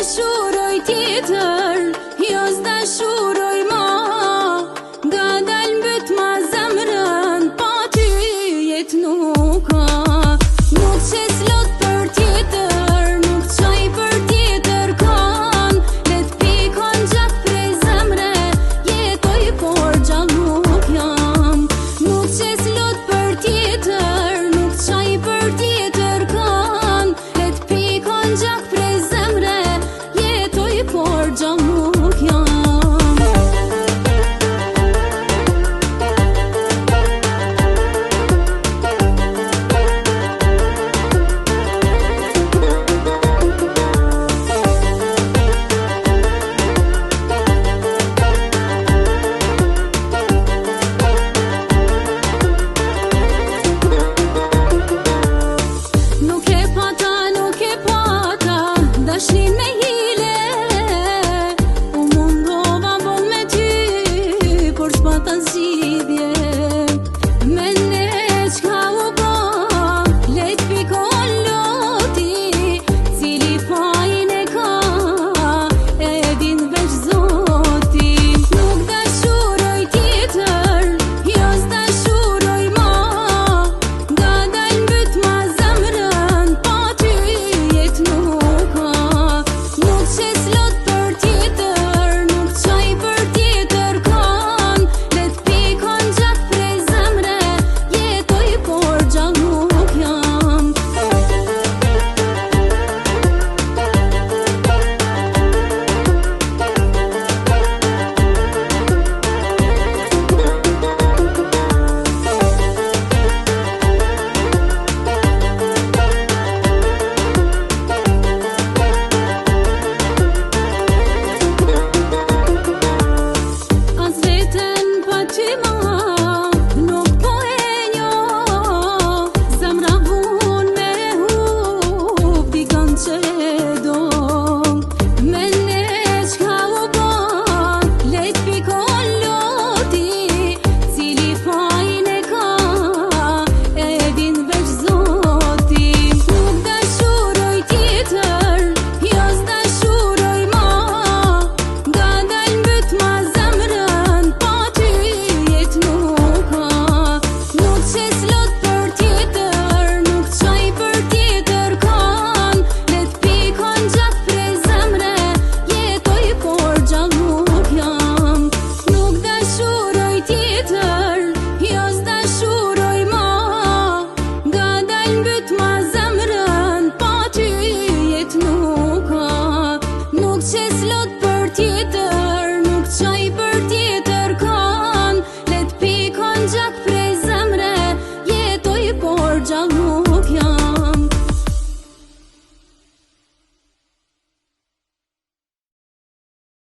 dashuroj tjetër, jo s'dashuroj ma. Nga dal mbyt ma zemrën, pa ty jet nuk ka. Nuk qes lot për tjetër, nuk qaj për tjetër kan. Let pikon gjak prej zemre, jetoj por gjall nuk jam. Nuk qes lot për tjetër, nuk qaj për tjetër kan. Let pikon gjak prej zemre, jetoj por gjall nuk jam. Dashnin me hile, u mundova bon me ty, por s'pata zgjidhje. Mene qka u ba, lejt pikon loti, cili fajin e ka, e din veç Zoti. Nuk dashuroj tjetër, jo s'dashuroj ma. Nga dal mbyt ma zemrën, pa ty jet nuk ka. Nuk qes lot për tjetër, nuk qaj për tjetër kan. Let pikon gjak prej zemre, jetoj por gjall nuk jam. As veten pa ty ma, nuk po e njo. Zemra vun me hup, dikon që do. Mene qka u ba, lejt pikon loti, cili fajin e ka, e din veç Zoti. Nuk dashuroj tjetër, jo s'dashuroj ma. Nga dal mbyt ma zemrën, pa ty jet nuk ka. Nuk qes lot për tjetër, nuk qaj për tjetër kan. Let pikon gjak prej zemre, jetoj por gjall nuk jam. Nuk dashuroj tjetër, jo s'dashuroj ma. Nga dal mbyt ma zemrën, pa ty jet nuk ka. Nuk qes lot për tjetër,